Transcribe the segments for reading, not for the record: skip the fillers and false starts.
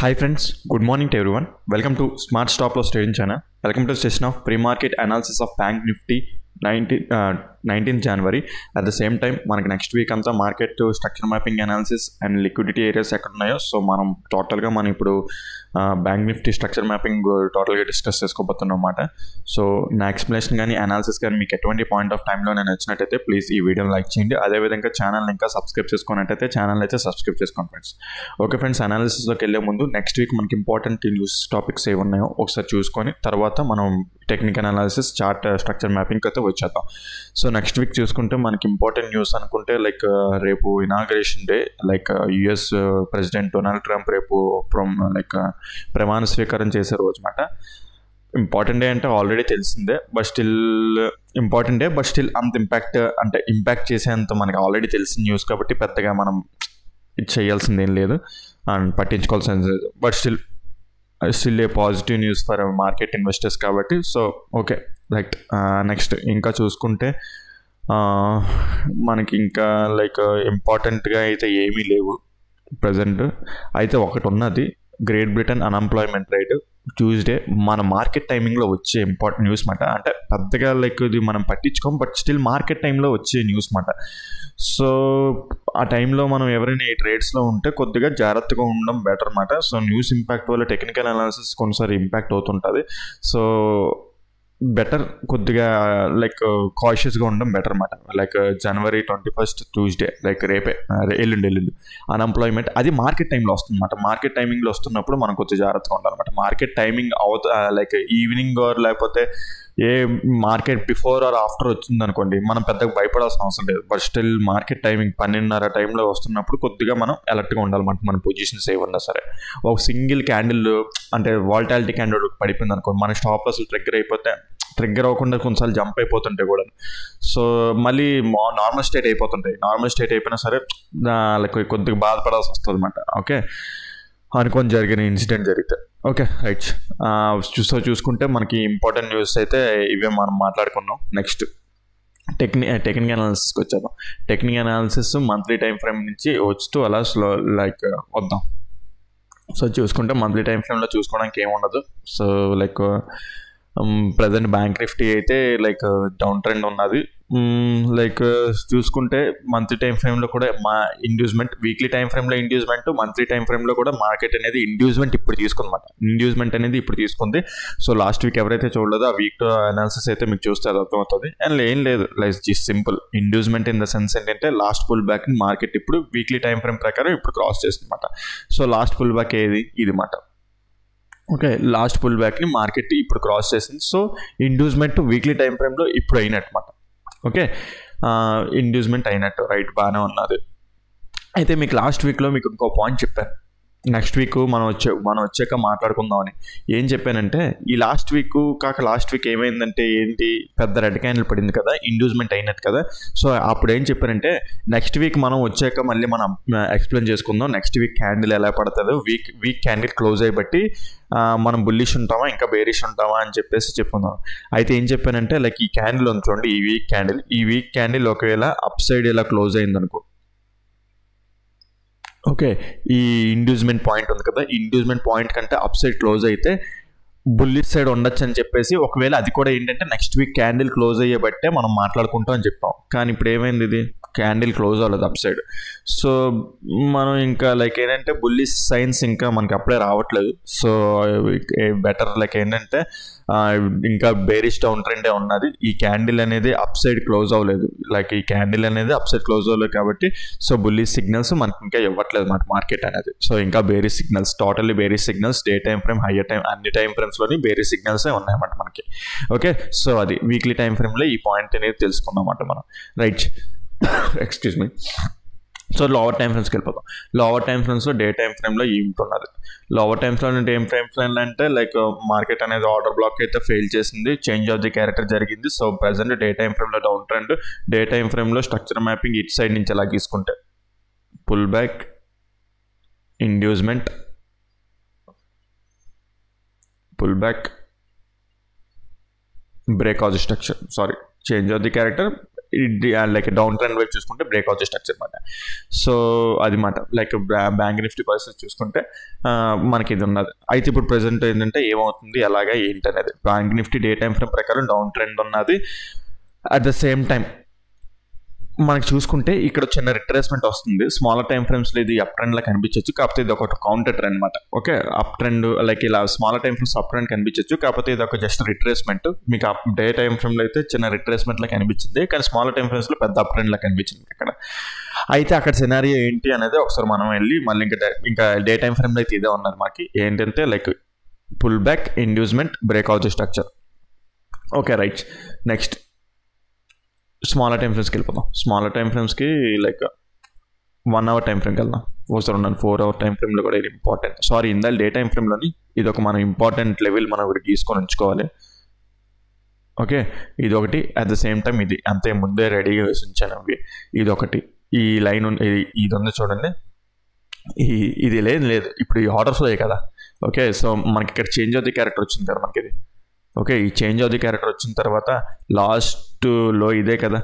Hi friends, good morning to everyone. Welcome to Smart Stop Loss Trading Channel. Welcome to the session of pre-market analysis of Bank Nifty 19th January. At the same time, మనకి next week అంతా market structure mapping analysis and liquidity areas ఎక్కడ ఉన్నాయో so మనం టోటల్గా ఇప్పుడు bank Nifty structure mapping టోటల్గా discuss చేసుకోబోతున్నాం అన్నమాట. సో నా ఎక్స్ప్లెనేషన్ కానీ అనాలిసిస్ కానీ మీకు ఎటువంటి పాయింట్ ఆఫ్ టైంలో నేను వచ్చినట్టయితే ప్లీజ్ ఈ వీడియోని లైక్ చేయండి. అదేవిధంగా ఛానల్ ఇంకా సబ్స్క్రైబ్ చేసుకున్నట్టయితే ఛానల్ అయితే సబ్స్క్రైబ్ చేసుకోండి ఫ్రెండ్స్. ఓకే ఫ్రెండ్స్, అనాలిసిస్లోకి వెళ్ళే ముందు నెక్స్ట్ వీక్ మనకి ఇంపార్టెంట్ న్యూస్ టాపిక్స్ ఏమి ఉన్నాయో ఒకసారి చూసుకొని తర్వాత మనం technical analysis chart structure mapping అయితే వచ్చేద్దాం. సో నెక్స్ట్ వీక్ చూసుకుంటే మనకి ఇంపార్టెంట్ న్యూస్ అనుకుంటే రేపు inauguration day, US president Donald Trump రేపు ప్రమాణ స్వీకారం చేసే రోజు అన్నమాట. ఇంపార్టెంట్ డే అంటే ఆల్రెడీ తెలిసిందే, but still important day, but still అంత ఇంపాక్ట్ చేసేంత మనకి ఆల్రెడీ తెలిసిన న్యూస్ కాబట్టి పెద్దగా మనం ఇది చేయాల్సింది ఏం లేదు అండ్ పట్టించుకోవాల్సింది లేదు. But still A positive news for market investors కాబట్టి సో ఓకే. నెక్స్ట్ ఇంకా చూసుకుంటే మనకి ఇంకా ఇంపార్టెంట్గా అయితే ఏమీ లేవు ప్రజెంట్. అయితే ఒకటి ఉన్నది, great Britain unemployment rate Tuesday మన మార్కెట్ టైమింగ్లో వచ్చే ఇంపార్టెంట్ న్యూస్ మాట. అంటే పెద్దగా ఇది మనం పట్టించుకోం, బట్ స్టిల్ మార్కెట్ టైంలో వచ్చే న్యూస్ మాట. సో ఆ టైంలో మనం ఎవరైనా ఈ ట్రేడ్స్లో ఉంటే కొద్దిగా జాగ్రత్తగా ఉండడం బెటర్ అన్నమాట. సో న్యూస్ ఇంపాక్ట్ వల్ల టెక్నికల్ అనాలిసిస్ కొన్నిసారి ఇంపాక్ట్ అవుతుంటుంది. సో బెటర్ కొద్దిగా కాషియస్గా ఉండడం బెటర్ అన్నమాట. జనవరి 21 ట్యూస్డే రేపే ఎల్లుండి అన్ఎంప్లాయ్మెంట్ అది మార్కెట్ టైంలో వస్తుంది అన్నమాట. మార్కెట్ టైమింగ్లో వస్తున్నప్పుడు మనం కొద్దిగా జాగ్రత్తగా ఉండాలన్నమాట. మార్కెట్ టైమింగ్ ఈవినింగ్ ఆర్ లేకపోతే ఏ మార్కెట్ బిఫోర్ ఆర్ ఆఫ్టర్ వచ్చింది అనుకోండి మనం పెద్దగా భయపడాల్సిన అవసరం లేదు. బట్ స్టిల్ మార్కెట్ టైమింగ్ 12:30 టైంలో వస్తున్నప్పుడు కొద్దిగా మనం అలర్ట్గా ఉండాలన్నమాట. మన పొజిషన్స్ ఏమన్నా సరే ఒక సింగిల్ క్యాండిల్ అంటే వాల్టాలిటీ క్యాండిల్ పడిపోయింది అనుకోండి, మన స్టాప్ లాస్ ట్రిగ్గర్ అవ్వకుండా కొన్నిసార్లు జంప్ అయిపోతుంటాయి కూడా. సో మళ్ళీ నార్మల్ స్టేట్ అయిపోతుంటాయి. నార్మల్ స్టేట్ అయిపోయినా సరే కొద్దిగా బాధపడాల్సి వస్తుంది అన్నమాట. ఓకే, అనుకొని జరిగిన ఇన్సిడెంట్ జరిగితే ఓకే రైట్. చూసుకుంటే మనకి ఇంపార్టెంట్ న్యూస్ అయితే ఇవే మనం మాట్లాడుకున్నాం. నెక్స్ట్ టెక్నికల్ అనాలిసిస్కి వచ్చేద్దాం. Technical analysis monthly time frame నుంచి వస్తూ అలా వద్దాం. సో చూసుకుంటే మంత్లీ టైం ఫ్రేమ్లో చూసుకోవడానికి ఏముండదు. సో ప్రజెంట్ బ్యాంక్ నిఫ్టీ అయితే డౌన్ ట్రెండ్ ఉన్నది. చూసుకుంటే మంత్లీ టైం ఫ్రేమ్లో కూడా మా ఇండ్యూస్మెంట్, వీక్లీ టైం ఫ్రేమ్లో ఇండ్యూస్మెంట్, మంత్లీ టైం ఫ్రేమ్లో కూడా మార్కెట్ అనేది ఇండ్యూస్మెంట్ ఇప్పుడు తీసుకుంది. సో లాస్ట్ వీక్ ఎవరైతే చూడలేదో ఆ వీక్ అనాలిసిస్ అయితే మీకు చూస్తే అది అర్థమవుతుంది. అండ్ ఏం లేదు, simple inducement in the sense ఏంటంటే లాస్ట్ పుల్ బ్యాక్ మార్కెట్ ఇప్పుడు వీక్లీ టైం ఫ్రేమ్ ప్రకారం ఇప్పుడు క్రాస్ చేస్తుంది అన్నమాట. సో లాస్ట్ పుల్ బ్యాక్ ఇది మాట. ఓకే, లాస్ట్ పుల్ బ్యాక్ని మార్కెట్ ఇప్పుడు క్రాస్ చేసింది. సో ఇండ్యూస్మెంట్ వీక్లీ టైం ఫ్రేమ్లో ఇప్పుడు అయినట్టు మాట. ఓకే, ఇండ్యూస్మెంట్ అయినట్టు రైట్, బాగానే ఉన్నది. అయితే మీకు లాస్ట్ వీక్లో మీకు ఇంకో పాయింట్ చెప్పాను. నెక్స్ట్ వీక్ మనం వచ్చాక మాట్లాడుకుందామని ఏం చెప్పానంటే, ఈ లాస్ట్ వీక్ ఏమైందంటే పెద్ద రెడ్ క్యాండిల్ పడింది కదా, ఇండ్యూస్మెంట్ అయినట్టు కదా. సో అప్పుడు ఏం చెప్పానంటే నెక్స్ట్ వీక్ మనం వచ్చాక మళ్ళీ మనం ఎక్స్ప్లెయిన్ చేసుకుందాం. నెక్స్ట్ వీక్ క్యాండిల్ ఎలా పడుతుందో వీక్ క్యాండిల్ క్లోజ్ అయ్యి బట్టి మనం బుల్లిష్ ఉంటామా ఇంకా బేరిష్ ఉంటామా అని చెప్పుకుందాం. అయితే ఏం చెప్పానంటే ఈ క్యాండిల్ ఉంది చూడండి, ఈ వీక్ క్యాండిల్ ఒకవేళ అప్ సైడ్ ఇలా క్లోజ్ అయిందనుకో, ఓకే, ఈ ఇండ్యూస్మెంట్ పాయింట్ ఉంది కదా, ఇండ్యూస్మెంట్ పాయింట్ కంటే అప్ సైడ్ క్లోజ్ అయితే బుల్లిష్ సైడ్ ఉండొచ్చు అని చెప్పేసి, ఒకవేళ అది కూడా ఏంటంటే నెక్స్ట్ వీక్ క్యాండిల్ క్లోజ్ అయ్యే బట్టే మనం మాట్లాడుకుంటాం అని చెప్పాం. కానీ ఇప్పుడు ఏమైంది, ఇది క్యాండిల్ క్లోజ్ అవ్వలేదు అప్ సైడ్. సో మనం ఇంకా ఏంటంటే బుల్లిష్ సైన్స్ ఇంకా మనకి అప్పుడే రావట్లేదు. సో బెటర్ ఏంటంటే ఇంకా బేరిష్ డౌన్ ట్రెండే ఉన్నది. ఈ క్యాండిల్ అనేది అప్ సైడ్ క్లోజ్ అవ్వలేదు, కాబట్టి సో బుల్లిష్ సిగ్నల్స్ మనకి ఇంకా ఇవ్వట్లేదు మార్కెట్ అనేది. సో ఇంకా bearish signals, totally bearish signals, day time frame, higher time, అన్ని టైం ఫ్రేమ్స్లోని బేరిష్ సిగ్నల్సే ఉన్నాయన్నమాట మనకి. ఓకే, సో అది వీక్లీ టైం ఫ్రేమ్లో ఈ పాయింట్ అనేది తెలుసుకున్నామన్నమాట మనం. Right, excuse me. So lower time ఫ్రేమ్స్కి వెళ్ళిపోతాం. లోవర్ టైం ఫ్రేమ్స్లో డే టైం ఫ్రేమ్లో ఏమిటున్నది. లోవర్ టైమ్స్లో డే టైం ఫ్రేమ్ అంటే మార్కెట్ అనేది ఆర్డర్ బ్లాక్ అయితే ఫెయిల్ చేసింది, చేంజ్ ఆఫ్ ది క్యారెక్టర్ జరిగింది. సో ప్రజెంట్ డే టైం ఫ్రేమ్లో డౌన్ ట్రెండ్. డే టైం ఫ్రేమ్లో స్ట్రక్చర్ మ్యాపింగ్ ఇటు సైడ్ నుంచి ఎలా తీసుకుంటే pull back, inducement, pull back, break of the structure, change of the character, like down trend వైపు చూసుకుంటే breakout structure అనమాట. సో అది మాట లైక్ బ్యాంక్ నిఫ్టీ పరిస్థితి చూసుకుంటే మనకి ఇది ఉన్నది. అయితే ఇప్పుడు ప్రెసెంట్ ఏంటంటే ఏమవుతుంది ఎలాగా ఏంటి అనేది, bank Nifty day time frame ప్రకారం డౌన్ ట్రెండ్ ఉన్నది. అట్ ద సేమ్ టైం మనకి చూసుకుంటే ఇక్కడ చిన్న రిట్రేస్మెంట్ వస్తుంది. స్మాలర్ టైం ఫ్రేమ్స్లో ఇది అప్ ట్రెండ్లా కనిపించవచ్చు, కాకపోతే ఇది ఒక కౌంటర్ ట్రెండ్ అనమాట. ఓకే, అప్ ట్రెండ్ లైక్ ఇలా smaller time frames up trend కనిపించవచ్చు, కాకపోతే ఇది ఒక జస్ట్ రిట్రేస్మెంట్. మీకు డే టైం ఫ్రేమ్లో అయితే చిన్న రిట్రేస్మెంట్లా కనిపించింది, కానీ స్మాలర్ టైం ఫ్రేమ్స్లో పెద్ద అప్ ట్రెండ్లా కనిపించింది ఇక్కడ. అయితే అక్కడ సినారియో ఏంటి అనేది ఒకసారి మనం వెళ్ళి మళ్ళీ ఇంకా డే టైం ఫ్రేమ్లో అయితే ఇదే ఉన్నది మాకు. ఏంటంటే like pull back, inducement, breakout structure. Okay right. Next smaller time ఫ్రేమ్స్కి వెళ్ళిపోతాం. స్మాలర్ టైం ఫ్రేమ్స్కి లైక్ 1 hour టైం ఫ్రేమ్కి వెళ్దాం. ఒకసారి ఉన్నాను 4 hour టైం ఫ్రేమ్లో కూడా ఇది ఇంపార్టెంట్. సారీ, ఇందాక డే టైం ఫ్రేమ్లోని ఇది ఒక మనం ఇంపార్టెంట్ లెవెల్ మనం ఒకటి తీసుకొని ఉంచుకోవాలి. ఓకే, ఇది ఒకటి. అట్ ద సేమ్ టైం ఇది అంతే ముందే రెడీగా వేసి ఉంచాను అవి. ఇది ఒకటి, ఈ లైన్ ఇది ఉంది చూడండి, ఇది లేదు ఇప్పుడు ఈ ఆర్డర్స్ అయ్యాయి కదా. ఓకే, సో మనకి ఇక్కడ చేంజ్ ఆఫ్ ది క్యారెక్టర్ వచ్చింది కదా మనకి ఇది. ఓకే, ఈ చేంజ్ ఆఫ్ ది క్యారెక్టర్ వచ్చిన తర్వాత లాస్ట్లో ఇదే కదా,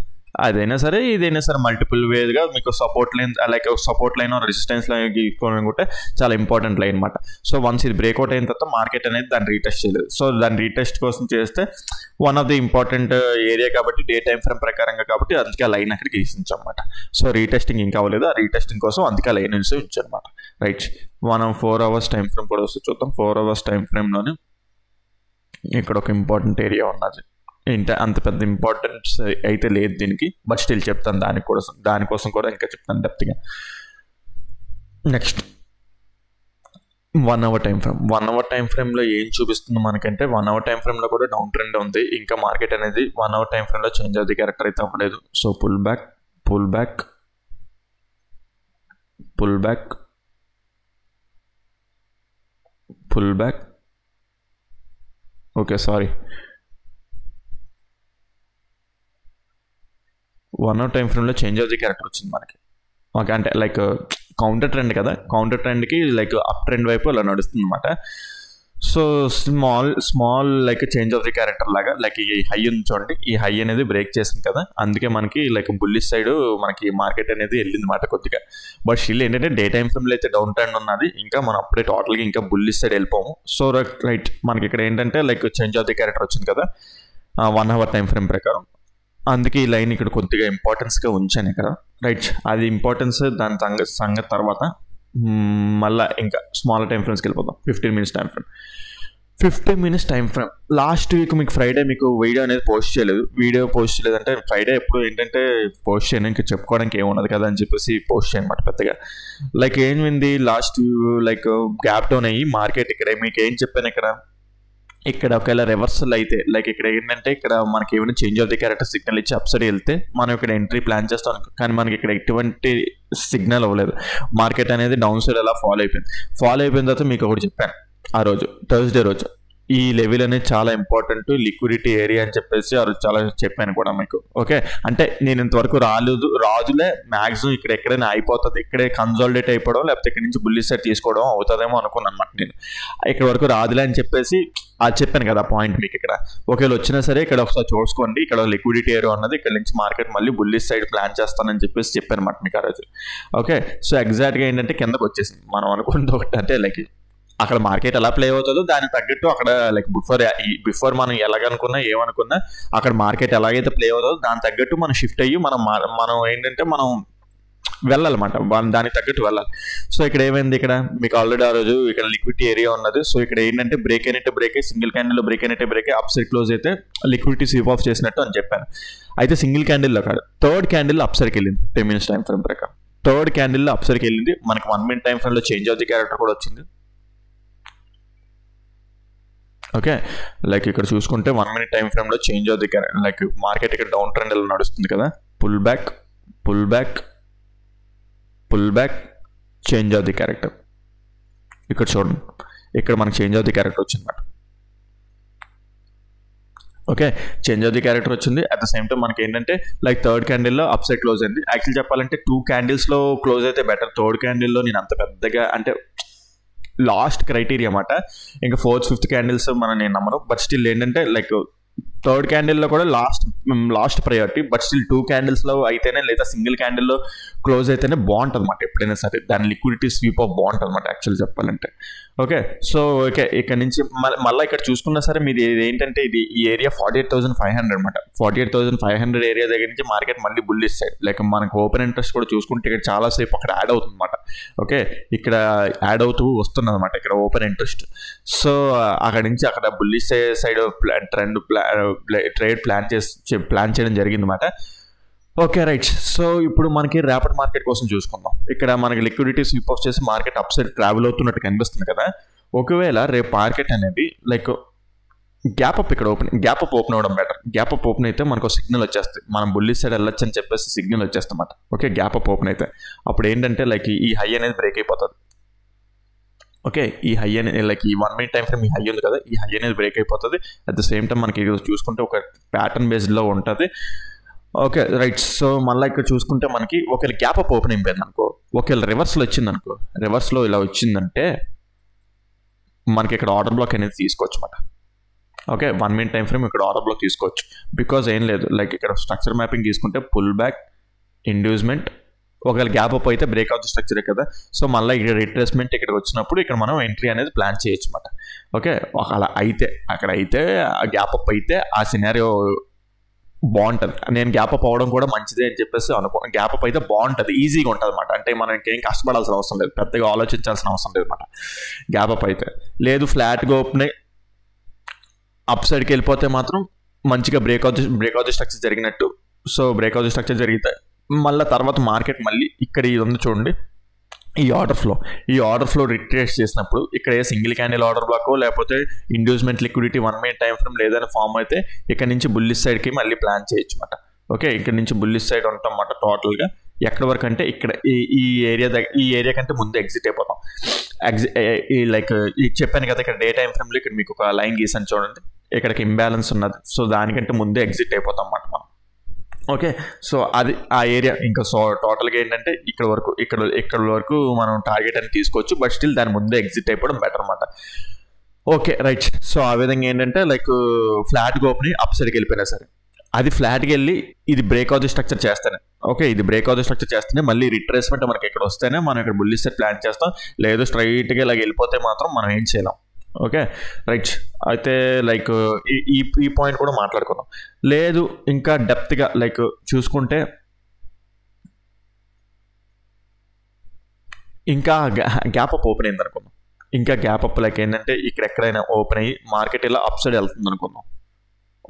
అదైనా సరే ఇదైనా సరే మల్టిపుల్ వేగా మీకు support line like support line resistance line తీసుకోవాలనుకుంటే చాలా ఇంపార్టెంట్ లైన్ అనమాట. సో వన్స్ ఇది బ్రేక్అవుట్ అయిన తర్వాత మార్కెట్ అనేది దాన్ని రీటెస్ట్ చేయలేదు. సో దాన్ని రీటెస్ట్ కోసం చేస్తే one of the important area కాబట్టి డే టైం ఫ్రేమ్ ప్రకారంగా కాబట్టి అందుకే ఆ లైన్ అక్కడికి తీసించాం అనమాట. సో రీటెస్టింగ్ ఇంకా అవ్వలేదు, ఆ రీటెస్టింగ్ కోసం అందుకే ఆ లైన్ ఉంచారనమాట. రైట్, మనం 4 hours టైం ఫ్రేమ్ కూడా వస్తే చూద్దాం. 4 hours టైం ఫ్రేమ్లోనే ఇక్కడ ఒక ఇంపార్టెంట్ ఏరియా ఉన్నది. అంత పెద్ద ఇంపార్టెన్స్ అయితే లేదు దీనికి, బట్ స్టిల్ చెప్తాను దానికోసం కూడా ఇంకా చెప్తాను డెప్త్గా. Next 1 hour time frame. 1 hour time ఫ్రేమ్లో ఏం చూపిస్తుంది మనకంటే 1 hour టైం ఫ్రేమ్లో కూడా డౌన్ ట్రెండ్ ఉంది. ఇంకా మార్కెట్ అనేది 1 hour టైం ఫ్రేమ్లో చేంజ్ అవుతుంది క్యారెక్టర్ అయితే అవ్వలేదు. So pull back, pull back, pull back, pull back. Okay sorry, 1 hour time ఫ్రేమ్లో చేంజ్ ఆఫ్ ది క్యారెక్టర్ వచ్చింది మనకి. ఓకే, అంటే లైక్ కౌంటర్ ట్రెండ్ కదా, కౌంటర్ ట్రెండ్కి లైక్ అప్ ట్రెండ్ వైపు అలా నడుస్తుంది అనమాట. So small like change of the character లాగా లైక్ ఈ హై ఉంది చూడండి, ఈ హై అనేది బ్రేక్ చేసింది కదా, అందుకే మనకి లైక్ బుల్లిష్ సైడ్ మనకి మార్కెట్ అనేది వెళ్ళింది అనమాట కొద్దిగా. బట్ స్టిల్ ఏంటంటే డే టైం ఫ్రేమ్లో అయితే డౌన్ ట్రెండ్ ఉన్నది, ఇంకా మనం అప్పుడే టోటల్గా ఇంకా బుల్లిష్ సైడ్ వెళ్ళిపోము. సో రైట్, మనకి ఇక్కడ ఏంటంటే like change of the character వచ్చింది కదా 1 hour టైం ఫ్రేమ్ ప్రకారం, అందుకే ఈ లైన్ ఇక్కడ కొద్దిగా ఇంపార్టెన్స్గా ఉంచాను ఇక్కడ. రైట్, అది ఇంపార్టెన్స్ దాని సంగతి తర్వాత మళ్ళీ ఇంకా స్మాలర్ టైం ఫ్రేమ్స్కి వెళ్ళిపోతాం. 15 minutes time frame. 15 minutes time frame. Last week మీకు ఫ్రైడే మీకు వీడియో అనేది పోస్ట్ చేయలేదంటే ఫ్రైడే ఎప్పుడు ఏంటంటే పోస్ట్ చేయను, ఇంకా చెప్పుకోవడానికి ఏమున్నది కదా అని చెప్పేసి పోస్ట్ చేయనమాట పెద్దగా. లైక్ ఏమైంది లాస్ట్ లైక్ గ్యాప్ డౌన్ అయ్యి మార్కెట్ ఇక్కడ మీకు ఏం చెప్పాను ఇక్కడ ఒకవేళ రివర్సల్ అయితే లైక్ ఇక్కడ ఏంటంటే ఇక్కడ మనకి ఏమైనా change of the character signal ఇచ్చి అప్సైడ్ వెళ్తే మనం ఇక్కడ ఎంట్రీ ప్లాన్ చేస్తాం, కానీ మనకి ఇక్కడ ఎటువంటి సిగ్నల్ అవ్వలేదు. మార్కెట్ అనేది డౌన్ సైడ్ అలా ఫాలో అయిపోయిన తర్వాత మీకు ఒకటి చెప్పాను ఆ రోజు థర్స్డే రోజు, ఈ లెవెల్ అనేది చాలా ఇంపార్టెంట్ లిక్విడిటీ ఏరియా అని చెప్పేసి ఆ రోజు చాలా చెప్పాను కూడా మీకు. ఓకే, అంటే నేను ఇంతవరకు రాజులే మ్యాక్సిమం ఇక్కడ ఎక్కడైనా అయిపోతుంది, ఇక్కడే కన్సాలిడేట్ అయిపోవడం లేకపోతే ఇక్కడ నుంచి బుల్లిష్ సైడ్ తీసుకోవడం అవుతుందేమో అనుకున్నాను అనమాట నేను. ఇక్కడ వరకు రాదులే అని చెప్పేసి అది చెప్పాను కదా పాయింట్ మీకు. ఇక్కడ ఒకవేళ వచ్చినా సరే ఇక్కడ ఒకసారి చూసుకోండి, ఇక్కడ లిక్విడిటీ ఏరియా ఉన్నది, ఇక్కడ నుంచి మార్కెట్ మళ్ళీ బుల్లిష్ సైడ్ ప్లాన్ చేస్తానని చెప్పేసి చెప్పాను అనమాట మీకు ఆ రోజు. ఓకే, సో ఎగ్జాక్ట్గా ఏంటంటే కిందకు వచ్చేసింది మనం అనుకుంటే ఒకటి, అంటే లైక్ అక్కడ మార్కెట్ ఎలా ప్లే అవుతుందో దానికి తగ్గట్టు అక్కడ లైక్ బిఫోర్ మనం ఎలాగనుకున్నా ఏమనుకున్నా అక్కడ మార్కెట్ ఎలాగైతే ప్లే అవుతుందో దానికి తగ్గట్టు మనం షిఫ్ట్ అయ్యి మనం ఏంటంటే మనం వెళ్ళాలన్నమాట, దానికి తగ్గట్టు వెళ్ళాలి. సో ఇక్కడ ఏమైంది, ఇక్కడ మీకు ఆల్రెడీ ఆ రోజు ఇక్కడ లిక్విడిటీ ఏరియా ఉన్నది. సో ఇక్కడ ఏంటంటే బ్రేక్ అయినట్టే సింగిల్ క్యాండిల్లో బ్రేక్ అయినట్టే అప్ సైడ్ క్లోజ్ అయితే లిక్విడిటీ స్వీప్ ఆఫ్ చేసినట్టు అని చెప్పాను. అయితే సింగిల్ క్యాండిల్లో కాదు, థర్డ్ క్యాండిల్ అప్ సైడ్కి వెళ్ళింది 10 minutes టైం ఫ్రేమ్ ప్రకారం. థర్డ్ క్యాండిల్లో అప్ సైడ్కి వెళ్ళింది, మనకి 1 minute టైం ఫ్రేమ్లో చేంజ్ ఆఫ్ ది క్యారెక్టర్ కూడా వచ్చింది. ఓకే, లైక్ ఇక్కడ చూసుకుంటే 1 minute టైం ఫ్రేమ్లో change of the character, like market ఇక్కడ డౌన్ ట్రెండ్ ఎలా నడుస్తుంది కదా, pull back change of the character. ఇక్కడ చూడండి, ఇక్కడ మనకి చేంజ్ ఆఫ్ ది క్యారెక్టర్ వచ్చిందన్నమాట. Okay, change of the character వచ్చింది. అట్ ద సేమ్ టైం మనకి ఏంటంటే లైక్ థర్డ్ క్యాండిల్లో అప్ సైడ్ క్లోజ్ అయింది. యాక్చువల్ చెప్పాలంటే 2 candlesలో క్లోజ్ అయితే బెటర్. థర్డ్ క్యాండిల్లో నేను అంత పెద్దగా అంటే లాస్ట్ క్రైటీరియా అన్నమాట, ఇంకా 4th 5th క్యాండిల్స్ నేను నమ్మను. బట్ స్టిల్ ఏంటంటే లైక్ థర్డ్ క్యాండిల్లో కూడా లాస్ట్ ప్రయారిటీ, బట్ స్టిల్ 2 క్యాండిల్స్లో అయితేనే లేదా సింగిల్ క్యాండిల్లో క్లోజ్ అయితేనే బాగుంటుంది అన్నమాట. ఎప్పుడైనా సరే దాని లిక్విడిటీ స్వీప్ ఆఫ్ బాగుంటుంది అన్నమాట యాక్చువల్ చెప్పాలంటే. ఓకే, సో ఓకే, ఇక్కడ నుంచి మళ్ళీ ఇక్కడ చూసుకున్నా సరే మీది ఏంటంటే ఇది ఈ ఏరియా 48,500 అనమాట. 48,500 ఏరియా దగ్గర నుంచి మార్కెట్ మళ్ళీ బుల్లిష్ సైడ్, లైక్ మనకు ఓపెన్ ఇంట్రెస్ట్ కూడా చూసుకుంటే ఇక్కడ చాలాసేపు అక్కడ యాడ్ అవుతుంది అనమాట. ఓకే, ఇక్కడ యాడ్ అవుతూ వస్తుంది అనమాట ఇక్కడ ఓపెన్ ఇంట్రెస్ట్. సో అక్కడ నుంచి అక్కడ బుల్లిష్ సైడ్ ట్రేడ్ ప్లాన్ చేయడం జరిగింది అనమాట. ఓకే రైట్, సో ఇప్పుడు మనకి ర్యాపిడ్ మార్కెట్ కోసం చూసుకుందాం. ఇక్కడ మనకి లిక్విడిటీ స్వీప్ ఆఫ్ చేసి మార్కెట్ అప్ సైడ్ ట్రావెల్ అవుతున్నట్టు కనిపిస్తుంది కదా. ఒకవేళ రేపు మార్కెట్ అనేది లైక్ గ్యాప్ అప్ ఓపెన్ అవ్వడం బెటర్. గ్యాప్ అప్ ఓపెన్ అయితే మనకు సిగ్నల్ వచ్చేస్తుంది, మనం బుల్లిష్ సైడ్ వెళ్ళొచ్చు అని చెప్పేసి సిగ్నల్ వచ్చేస్తామాట. ఓకే, గ్యాప్ అప్ ఓపెన్ అయితే అప్పుడు ఏంటంటే లైక్ ఈ హై అనేది బ్రేక్ అయిపోతుంది. ఓకే, ఈ హై అనేది లైక్ ఈ 1 minute టైం ఫ్రేమ్ ఈ హై ఉంది కదా, ఈ హై అనేది బ్రేక్ అయిపోతుంది. అట్ ద సేమ్ టైం మనకి చూసుకుంటే ఒక ప్యాటర్న్ బేస్డ్లో ఉంటుంది. ఓకే రైట్, సో మళ్ళీ ఇక్కడ చూసుకుంటే మనకి ఒకవేళ గ్యాప్ అప్ ఓపెన్ అయిపోయింది అనుకో, ఒకవేళ రివర్స్లో వచ్చిందనుకో, రివర్స్లో ఇలా వచ్చిందంటే మనకి ఇక్కడ ఆర్డర్ బ్లాక్ అనేది తీసుకోవచ్చు అన్నమాట. ఓకే, 1 minute టైం ఫ్రేమ్ ఇక్కడ ఆర్డర్ బ్లాక్ తీసుకోవచ్చు. బికాజ్ ఏం లేదు, లైక్ ఇక్కడ స్ట్రక్చర్ మ్యాపింగ్ తీసుకుంటే పుల్ బ్యాక్, ఇండ్యూస్మెంట్, ఒకవేళ గ్యాప్ అప్ అయితే బ్రేక్ అవుట్ స్ట్రక్చరే కదా. సో మళ్ళీ ఇక్కడ రిట్రేస్మెంట్ ఇక్కడ వచ్చినప్పుడు ఇక్కడ మనం ఎంట్రీ అనేది ప్లాన్ చేయొచ్చు అన్నమాట. ఓకే, అలా అయితే అక్కడ అయితే ఆ గ్యాప్ అప్ అయితే ఆ సినారియో బాగుంటుంది. నేను గ్యాప్ అప్ అవ్వడం కూడా మంచిదే అని చెప్పేసి గ్యాప్ అప్ అయితే బాగుంటుంది, ఈజీగా ఉంటుంది అనమాట. అంటే మనం ఇంకేం కష్టపడాల్సిన అవసరం లేదు, పెద్దగా ఆలోచించాల్సిన అవసరం లేదు అనమాట గ్యాప్ అప్ అయితే. లేదు ఫ్లాట్గా ఓపెన్ అప్ సైడ్కి వెళ్ళిపోతే మాత్రం మంచిగా బ్రేక్అవుట్ స్ట్రక్చర్ జరిగినట్టు. సో బ్రేక్అవుట్ స్ట్రక్చర్ జరిగితే మళ్ళీ తర్వాత మార్కెట్ మళ్ళీ ఇక్కడ ఇది ఉంది చూడండి, ఈ ఆర్డర్ ఫ్లో రిట్రేస్ చేసినప్పుడు ఇక్కడ ఏ సింగిల్ క్యాండిల్ ఆర్డర్ బ్లాక్ లేకపోతే inducement liquidity 1 minute time frame లేదని ఫామ్ అయితే ఇక్కడ నుంచి బుల్లిష్ సైడ్కి మళ్ళీ ప్లాన్ చేయొచ్చు అన్నమాట. ఓకే, ఇక్కడ నుంచి బుల్లిష్ సైడ్ ఉంటాం అన్నమాట టోటల్గా. ఎక్కడి వరకు అంటే ఇక్కడ ఈ ఏరియా కంటే ముందు ఎగ్జిట్ అయిపోతాం. లైక్ చెప్పాను కదా, ఇక్కడ డే టైం ఫ్రేమ్లో ఇక్కడ మీకు ఒక లైన్ గీసాను చూడండి, ఇక్కడికి ఇంబ్యాలెన్స్ ఉన్నది. సో దానికంటే ముందే ఎగ్జిట్ అయిపోతాం అన్నమాట మనం. ఓకే, సో అది ఆ ఏరియా ఇంకా. సో టోటల్గా ఏంటంటే ఇక్కడ వరకు మనం టార్గెట్ అని తీసుకోవచ్చు, బట్ స్టిల్ దాని ముందే ఎగ్జిట్ అయిపోవడం బెటర్ అనమాట. ఓకే రైట్, సో ఆ విధంగా ఏంటంటే లైక్ ఫ్లాట్గా ఓపెన్ అప్ సైడ్కి వెళ్ళిపోయినా సరే అది ఫ్లాట్కి వెళ్ళి ఇది బ్రేక్అవుట్ స్ట్రక్చర్ చేస్తానే. ఓకే, ఇది బ్రేక్అవుట్ స్ట్రక్చర్ చేస్తేనే మళ్ళీ రిట్రేస్మెంట్ మనకి ఇక్కడ వస్తేనే మనం ఇక్కడ బుల్లిష్ సైడ్ ప్లాన్ చేస్తాం. లేదు స్ట్రైట్గా ఇలా వెళ్ళిపోతే మాత్రం మనం ఏం చేయలేం. ఓకే రైట్, అయితే లైక్ ఈ పాయింట్ కూడా మాట్లాడుకుందాం. లేదు ఇంకా డెప్త్గా లైక్ చూసుకుంటే ఇంకా గ్యాప్ అప్ ఓపెన్ అయింది అనుకుందాం. ఇంకా గ్యాప్ అప్ లైక్ ఏంటంటే ఇక్కడ ఎక్కడైనా ఓపెన్ అయ్యి మార్కెట్ ఇలా అప్ సైడ్ వెళ్తుంది అనుకుందాం.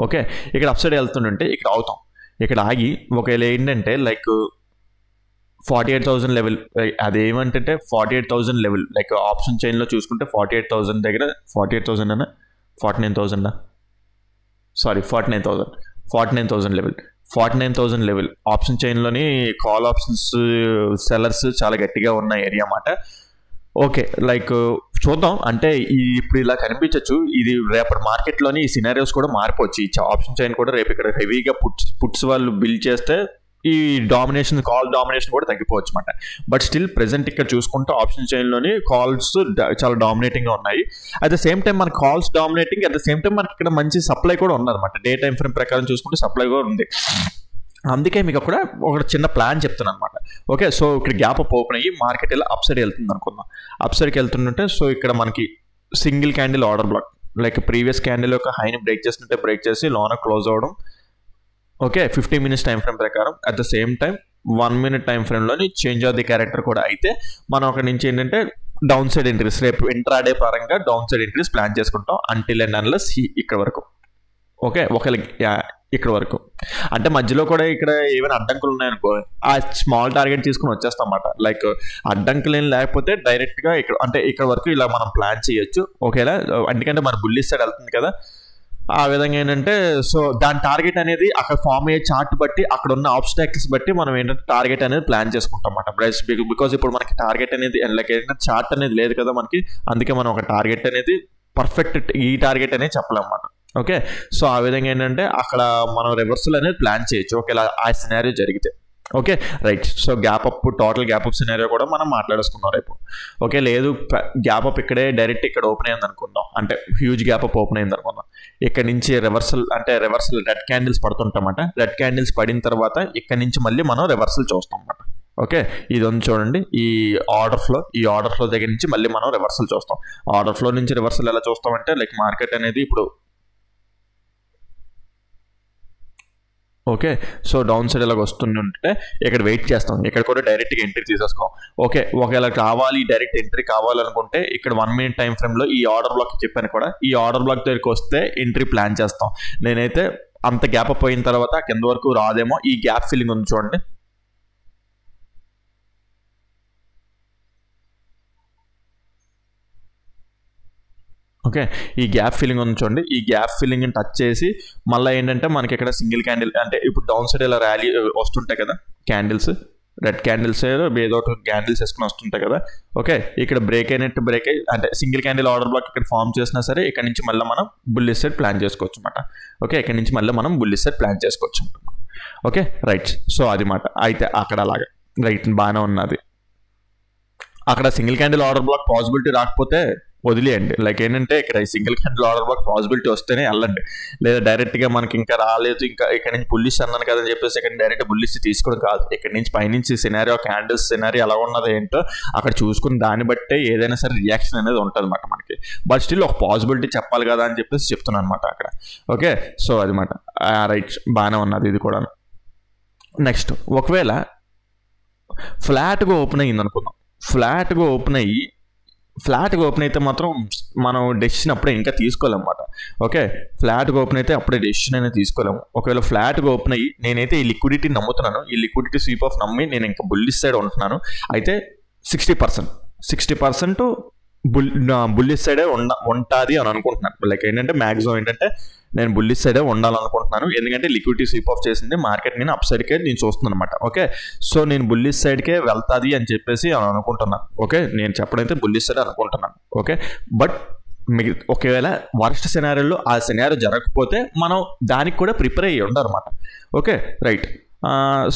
ఓకే, ఇక్కడ అప్ సైడ్ వెళ్తుంటే ఇక్కడ అవుతాం, ఇక్కడ ఆగి ఒకవేళ ఏంటంటే లైక్ 48,000 లెవెల్, అదేమంటే 48,000 లెవెల్ లైక్ ఆప్షన్ చైన్లో చూసుకుంటే 48,000 దగ్గర 48,000 అన్న 49,000 సారీ 49,000 లెవెల్ 49,000 లెవెల్ ఆప్షన్ చైన్లోని కాల్ ఆప్షన్స్ సెల్లర్స్ చాలా గట్టిగా ఉన్న ఏరియా అన్నమాట. ఓకే, లైక్ చూద్దాం, అంటే ఇప్పుడు ఇలా కనిపించవచ్చు. ఇది రేపటి మార్కెట్లోని ఈ సినారియోస్ కూడా మారిపోవచ్చు. ఈ ఆప్షన్ చైన్ కూడా రేపు ఇక్కడ హెవీగా పుట్స్ వాళ్ళు బిల్డ్ చేస్తే ఈ డామినేషన్ కాల్ డామినేషన్ కూడా తగ్గిపోవచ్చు అనమాట. బట్ స్టిల్ ప్రెసెంట్ ఇక్కడ చూసుకుంటే ఆప్షన్ చైన్లోని కాల్స్ చాలా డామినేటింగ్గా ఉన్నాయి. అట్ ద సేమ్ టైం మన calls dominating, at the same time మనకి ఇక్కడ మంచి సప్లై కూడా ఉన్నదన్నమాట. డే టైం ఫ్రేమ్ ప్రకారం చూసుకుంటే సప్లై కూడా ఉంది. అందుకే మీకు అక్కడ ఒక చిన్న ప్లాన్ చెప్తాను అనమాట. ఓకే, సో ఇక్కడ గ్యాప్ అప్ ఓపెన్ అయ్యి మార్కెట్ ఇలా అప్ సైడ్ వెళ్తుంది అనుకుందాం. అప్ సైడ్కి వెళ్తుంటే సో ఇక్కడ మనకి single candle order block like previous candle యొక్క హైని బ్రేక్ చేస్తుంటే బ్రేక్ చేసి లోన క్లోజ్ అవ్వడం. ఓకే, 15 minutes టైం ఫ్రేమ్ ప్రకారం. At the same time 1 minute time ఫ్రేమ్లోని చేంజ్ ఆఫ్ ది క్యారెక్టర్ కూడా అయితే మనం అక్కడి నుంచి ఏంటంటే డౌన్ సైడ్ ఎంట్రీస్ రేపు ఇంట్రాడే పరంగా డౌన్ సైడ్ ఎంట్రీస్ ప్లాన్ చేసుకుంటాం అంటిల్ అండ్ అన్లెస్ ఇక్కడ వరకు. ఓకే, ఒకవేళ ఇక్కడ వరకు అంటే మధ్యలో కూడా ఇక్కడ ఏమైనా అడ్డంకులు ఉన్నాయనుకో ఆ స్మాల్ టార్గెట్ తీసుకుని వచ్చేస్తాం అన్నమాట. లైక్ అడ్డంకులు ఏం లేకపోతే డైరెక్ట్గా ఇక్కడ అంటే ఇక్కడ వరకు ఇలా మనం ప్లాన్ చేయొచ్చు. ఓకేలా, ఎందుకంటే మన బుల్లిష్ సైడ్ వెళ్తుంది కదా. ఆ విధంగా ఏంటంటే సో దాని టార్గెట్ అనేది అక్కడ ఫామ్ అయ్యే చార్ట్ బట్టి అక్కడ ఉన్న ఆబ్స్టాకిల్స్ బట్టి మనం ఏంటంటే టార్గెట్ అనేది ప్లాన్ చేసుకుంటాం అన్నమాట. బికాజ్ ఇప్పుడు మనకి టార్గెట్ అనేది లైక్ ఏంటంటే చార్ట్ అనేది లేదు కదా మనకి, అందుకే మనం ఒక టార్గెట్ అనేది పర్ఫెక్ట్ ఈ టార్గెట్ అనేది చెప్పలేమన్నమాట. ఓకే, సో ఆ విధంగా ఏంటంటే అక్కడ మనం రివర్సల్ అనేది ప్లాన్ చేయొచ్చు ఒకవేళ ఆ సినారియో జరిగితే. Okay right. So gap up, total gap up scenario కూడా మనం మాట్లాడేసుకున్నాం రేపు. ఓకే, లేదు గ్యాప్ అప్ ఇక్కడే డైరెక్ట్ ఇక్కడ ఓపెన్ అయింది అనుకుందాం, అంటే హ్యూజ్ గ్యాప్ అప్ ఓపెన్ అయింది అనుకుందాం. ఇక్కడ నుంచి రివర్సల్, అంటే రివర్సల్ రెడ్ క్యాండిల్స్ పడుతుంటామంట. రెడ్ క్యాండిల్స్ పడిన తర్వాత ఇక్కడ నుంచి మళ్ళీ మనం రివర్సల్ చూస్తాం అన్నమాట. ఓకే, ఇది ఉంది చూడండి, ఈ ఆర్డర్ ఫ్లో దగ్గర నుంచి మళ్ళీ మనం రివర్సల్ చూస్తాం. ఆర్డర్ ఫ్లో నుంచి రివర్సల్ ఎలా చూస్తామంటే లైక్ మార్కెట్ అనేది ఇప్పుడు ఓకే, సో డౌన్ సైడ్ ఇలాగ వస్తుంటే ఇక్కడ వెయిట్ చేస్తాం, ఇక్కడ కూడా డైరెక్ట్గా ఎంట్రీ తీసేసుకోం. ఓకే, ఒకవేళ కావాలి డైరెక్ట్ ఎంట్రీ కావాలనుకుంటే ఇక్కడ 1 minute టైం ఫ్రేమ్లో ఈ ఆర్డర్ బ్లాక్ చెప్పాను కూడా, ఈ ఆర్డర్ బ్లాక్ దగ్గరికి వస్తే ఎంట్రీ ప్లాన్ చేస్తాం. నేనైతే అంత గ్యాప్ అప్ అయిన తర్వాత కింద వరకు రాదేమో, ఈ గ్యాప్ ఫిల్లింగ్ ఉంది చూడండి, ఓకే, ఈ గ్యాప్ ఫిల్లింగ్ ఉంది చూడండి, ఈ గ్యాప్ ఫిల్లింగ్ని టచ్ చేసి మళ్ళీ ఏంటంటే మనకి ఇక్కడ సింగిల్ క్యాండిల్, అంటే ఇప్పుడు డౌన్ సైడ్ ఇలా ర్యాలీ వస్తుంటాయి కదా క్యాండిల్స్, రెడ్ క్యాండిల్స్ ఏదో క్యాండిల్స్ వేసుకుని వస్తుంటాయి కదా. ఓకే, ఇక్కడ బ్రేక్ అయ్యి అంటే సింగిల్ క్యాండిల్ ఆర్డర్ బ్లాక్ ఇక్కడ ఫామ్ చేసినా సరే ఇక్కడ నుంచి మళ్ళీ మనం బుల్లిష్ సైడ్ ప్లాన్ చేసుకోవచ్చు అనమాట. ఓకే, ఇక్కడ నుంచి మళ్ళీ మనం బుల్లిష్ సైడ్ ప్లాన్ చేసుకోవచ్చు అనమాట. ఓకే రైట్, సో అది మాట. అయితే అక్కడ అలాగా రైట్ బాగానే ఉన్నది. అక్కడ single candle order black possibility రాకపోతే వదిలేయండి. లైక్ ఏంటంటే ఇక్కడ single candle order black possibility వస్తేనే వెళ్ళండి, లేదా డైరెక్ట్గా మనకి ఇంకా రాలేదు, ఇంకా ఇక్కడ నుంచి బుల్లిష్ అన్నాను కదని చెప్పేసి ఇక్కడ డైరెక్ట్ బుల్లిష్ తీసుకోవడం కాదు. ఇక్కడ నుంచి పైనుంచి సినారియో క్యాండిల్స్ సినారియో ఎలా ఉన్నది ఏంటో అక్కడ చూసుకుని దాన్ని బట్టే ఏదైనా సరే రియాక్షన్ అనేది ఉంటుంది అన్నమాట మనకి. బట్ స్టిల్ ఒక పాసిబిలిటీ చెప్పాలి కదా అని చెప్పేసి చెప్తున్నాను అనమాట అక్కడ. ఓకే, సో అది మాట రైట్, బాగానే ఉన్నది ఇది కూడా. నెక్స్ట్, ఒకవేళ ఫ్లాట్గా ఓపెన్ అయ్యింది అనుకుందాం, ఫ్లాట్గా ఓపెన్ అయితే మాత్రం మనం డెసిషన్ అప్పుడే ఇంకా తీసుకోలేమన్నమాట. ఓకే, ఫ్లాట్గా ఓపెన్ అయితే అప్పుడే డెసిషన్ అనేది తీసుకోలేము. ఒకవేళ ఫ్లాట్గా ఓపెన్ అయ్యి నేనైతే ఈ లిక్విడిటీ నమ్ముతున్నాను, ఈ లిక్విడిటీ స్వీప్ ఆఫ్ నమ్మి నేను ఇంకా బుల్లిష్ సైడ్ ఉంటున్నాను. అయితే 60% బుల్లిష్ సైడే ఉంటుంది అని అనుకుంటున్నాను. లైక్ ఏంటంటే మ్యాక్సిమం ఏంటంటే నేను బుల్లిష్ సైడే ఉండాలనుకుంటున్నాను, ఎందుకంటే లిక్విడిటీ స్వీప్ ఆఫ్ చేసింది మార్కెట్ నేను అప్ సైడ్కే నేను చూస్తున్నాను అనమాట. ఓకే, సో నేను బుల్లిష్ సైడ్కే వెళ్తాది అని చెప్పేసి అనుకుంటున్నాను. ఓకే, నేను చెప్పడైతే బుల్లిష్ సైడ్ అనుకుంటున్నాను. ఓకే, బట్ ఒకవేళ వర్స్ట్ సినారియోలో ఆ సినారియో జరగకపోతే మనం దానికి కూడా ప్రిపేర్ అయ్యి ఉండాలన్నమాట. ఓకే రైట్,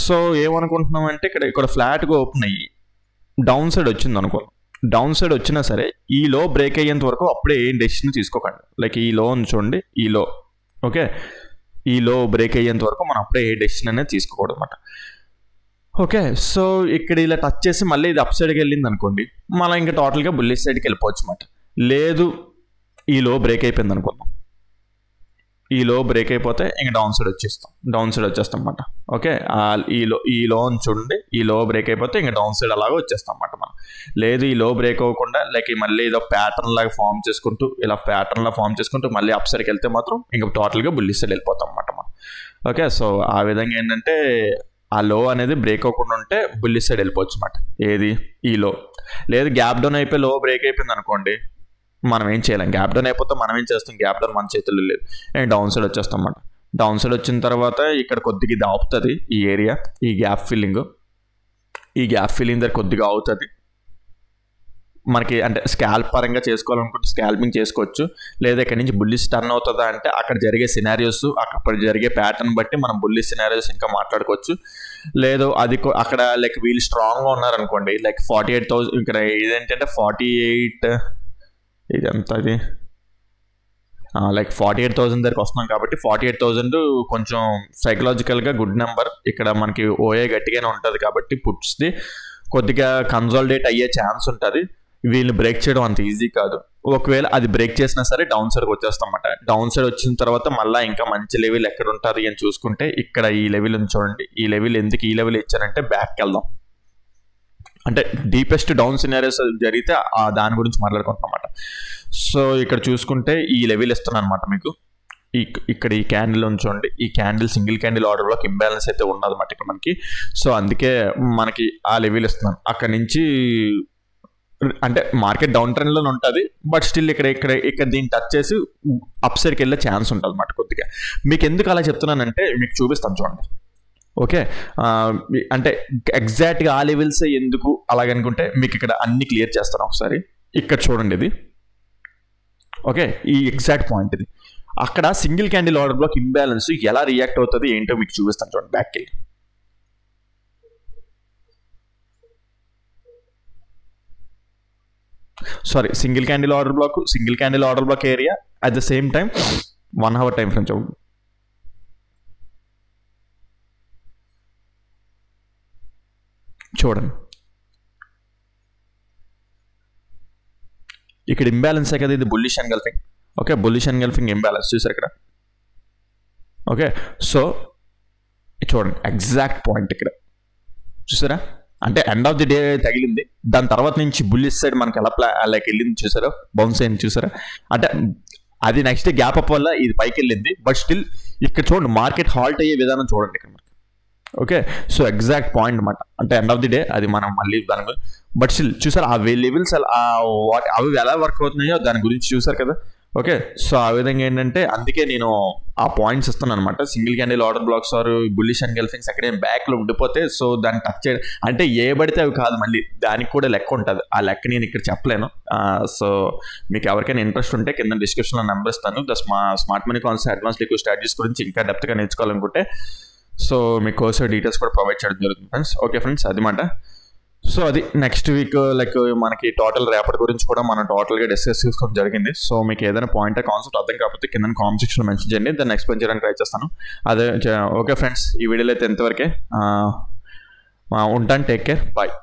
సో ఏమనుకుంటున్నాం అంటే ఇక్కడ ఫ్లాట్గా ఓపెన్ అయ్యి డౌన్ సైడ్ వచ్చింది అనుకో, డౌన్ సైడ్ వచ్చినా సరే ఈ లో బ్రేక్ అయ్యేంత వరకు అప్పుడే ఏం డెసిషన్ తీసుకోకండి. లైక్ ఈ లో చూడండి, ఈ లో ఓకే, ఈ లో బ్రేక్ అయ్యేంత వరకు మనం అప్పుడే ఏ డెసిషన్ అనేది తీసుకోకూడదు అనమాట. ఓకే, సో ఇక్కడ ఇలా టచ్ చేసి మళ్ళీ ఇది అప్ సైడ్కి వెళ్ళింది అనుకోండి, మళ్ళీ ఇంకా టోటల్గా బుల్లిష్ సైడ్కి వెళ్ళిపోవచ్చు అనమాట. లేదు ఈ లో బ్రేక్ అయిపోయింది అనుకుందాం, ఈ లో బ్రేక్ అయిపోతే ఇంకా డౌన్ సైడ్ వచ్చేస్తాం అనమాట. ఓకే, ఈ లో చూడండి, ఈ లో బ్రేక్ అయిపోతే ఇంకా డౌన్ సైడ్ అలాగే వచ్చేస్తాం అనమాట మనం. లేదు ఈ లో బ్రేక్ అవ్వకుండా లైక్ మళ్ళీ ఏదో ప్యాటర్న్ లాగా ఫామ్ చేసుకుంటూ మళ్ళీ అప్ సైడ్కి వెళ్తే మాత్రం ఇంకా టోటల్గా బుల్లిష్ సైడ్ వెళ్ళిపోతాం అనమాట మనం. ఓకే, సో ఆ విధంగా ఏంటంటే ఆ లో అనేది బ్రేక్ అవ్వకుండా ఉంటే బుల్లిష్ సైడ్ వెళ్ళిపోవచ్చు అనమాట. ఏది ఈ లో. లేదు గ్యాప్ డౌన్ అయిపోయి లో బ్రేక్ అయిపోయింది అనుకోండి, మనం ఏం చేయలేం. గ్యాప్ డౌన్ అయిపోతే మనం ఏం చేస్తాం, గ్యాప్ డౌన్ మన చేతుల్లో లేదు, డౌన్ సైడ్ వచ్చేస్తాం అన్నమాట. డౌన్ సైడ్ వచ్చిన తర్వాత ఇక్కడ కొద్దిగా ఇది ఆపుతుంది ఈ ఏరియా, ఈ గ్యాప్ ఫిల్లింగ్ దగ్గర కొద్దిగా అవుతుంది మనకి. అంటే స్కాల్ప్ పరంగా చేసుకోవాలనుకుంటే స్కాల్పింగ్ చేసుకోవచ్చు, లేదా ఇక్కడ నుంచి బుల్లిష్ టర్న్ అవుతుందా అంటే అక్కడ జరిగే సినారియోస్, అక్కడ జరిగే ప్యాటర్న్ బట్టి మనం బుల్లిష్ సినారియోస్ ఇంకా మాట్లాడుకోవచ్చు. లేదు అది అక్కడ లైక్ వీళ్ళు స్ట్రాంగ్గా ఉన్నారనుకోండి, లైక్ 48,000 ఇక్కడ ఇదేంటంటే 48 ఇదంతా ఇది లైక్ 48,000 దగ్గరికి వస్తున్నాం కాబట్టి 48,000 కొంచెం సైకలాజికల్గా గుడ్ నెంబర్. ఇక్కడ మనకి ఓఏ గట్టిగానే ఉంటుంది కాబట్టి పుట్స్ది కొద్దిగా కన్సాలిడేట్ అయ్యే ఛాన్స్ ఉంటుంది. వీళ్ళు బ్రేక్ చేయడం అంత ఈజీ కాదు. ఒకవేళ అది బ్రేక్ చేసినా సరే డౌన్ సైడ్కి వచ్చేస్తాం అన్నమాట. డౌన్ సైడ్ వచ్చిన తర్వాత మళ్ళీ ఇంకా మంచి లెవెల్ ఎక్కడ ఉంటుంది అని చూసుకుంటే ఇక్కడ ఈ లెవెల్ చూడండి. ఈ లెవెల్ ఎందుకు ఈ లెవెల్ ఇచ్చారంటే బ్యాక్కి వెళ్దాం, అంటే డీపెస్ట్ డౌన్ సినారియోస్ జరిగితే దాని గురించి మాట్లాడుకుంటాం అన్నమాట. సో ఇక్కడ చూసుకుంటే ఈ లెవెల్ ఇస్తున్నాను అనమాట మీకు. ఇక్కడ ఈ క్యాండిల్ చూడండి, ఈ candle single candle order black imbalance అయితే ఉన్నదన్నమాట ఇక్కడ మనకి. సో అందుకే మనకి ఆ లెవెల్ ఇస్తున్నాను. అక్కడ నుంచి అంటే మార్కెట్ డౌన్ ట్రెండ్లోనే ఉంటుంది, బట్ స్టిల్ ఇక్కడ దీన్ని టచ్ చేసి అప్ సైడ్కి వెళ్ళే ఛాన్స్ ఉంటుంది అన్నమాట కొద్దిగా. మీకు ఎందుకు అలా చెప్తున్నానంటే మీకు చూపిస్తాను చూడండి. ఓకే, అంటే ఎగ్జాక్ట్గా ఆ లెవెల్స్ ఎందుకు అలాగనుకుంటే మీకు ఇక్కడ అన్ని క్లియర్ చేస్తాను ఒకసారి. ఇక్కడ చూడండి ఇది ఓకే, ఈ ఎగ్జాక్ట్ పాయింట్ ఇది. అక్కడ single candle order black imbalance ఎలా రియాక్ట్ అవుతుంది ఏంటో మీకు చూపిస్తాను చూడండి. బ్యాక్కి sorry single candle order black area at the same time 1 hour time frame చూడండి. ఇక్కడ ఇంబ్యాలెన్స్ కదా, ఇది bullish engulfing. Okay, bullish engulfing imbalance చూసారు ఇక్కడ. ఓకే, సో చూడండి ఎగ్జాక్ట్ పాయింట్ ఇక్కడ చూసారా, అంటే ఎండ్ ఆఫ్ ది డే తగిలింది, దాని తర్వాత నుంచి బుల్లిష్ సైడ్ మనకి ఎలా లైక్ వెళ్ళింది చూసారా, బౌన్స్ అయింది చూసారా. అంటే అది నెక్స్ట్ గ్యాప్ అప్ వల్ల ఇది పైకి వెళ్ళింది, బట్ స్టిల్ ఇక్కడ చూడండి మార్కెట్ హాల్ట్ అయ్యే విధానం చూడండి ఇక్కడ. ఓకే, సో ఎగ్జాక్ట్ పాయింట్ అనమాట. అంటే ఎండ్ ఆఫ్ ది డే అది మనం మళ్ళీ దాని బట్ స్టిల్ చూసారు ఆ లెవెల్స్ అవి ఎలా వర్క్ అవుతున్నాయో దాని గురించి చూసారు కదా. ఓకే, సో ఆ విధంగా ఏంటంటే అందుకే నేను ఆ పాయింట్స్ ఇస్తాను అనమాట. Single candle order blocks or bullish engulfings అక్కడే బ్యాక్లో ఉండిపోతే సో దాన్ని టచ్ చేయడం అంటే ఏ పడితే అవి కాదు, మళ్ళీ దానికి కూడా లెక్క ఉంటుంది. ఆ లెక్క నేను ఇక్కడ చెప్పలేను. సో మీకు ఎవరికైనా ఇంట్రెస్ట్ ఉంటే కింద డిస్క్రిప్షన్లో నెంబర్ ఇస్తాను. Smart money concept advance liquid strategies గురించి ఇంకా డెప్త్గా నేర్చుకోవాలనుకుంటే సో మీ కోర్స్ డీటెయిల్స్ కూడా ప్రొవైడ్ చేయడం జరుగుతుంది ఫ్రెండ్స్. ఓకే ఫ్రెండ్స్, అది మాట. సో అది నెక్స్ట్ వీక్ లైక్ మనకి టోటల్ రేపటి గురించి కూడా మనం టోటల్గా డిస్కస్ చేసుకోవడం జరిగింది. సో మీకు ఏదైనా పాయింట్ కాన్సెప్ట్ అర్థం కాకపోతే కింద కామెంట్ సెక్షన్లో మెన్షన్ చేయండి, దాన్ని ఎక్స్ప్లెయిన్ చేయడానికి ట్రై చేస్తాను. అదే ఓకే ఫ్రెండ్స్, ఈ వీడియోలో అయితే ఎంతవరకే ఉంటాను. Take care, bye.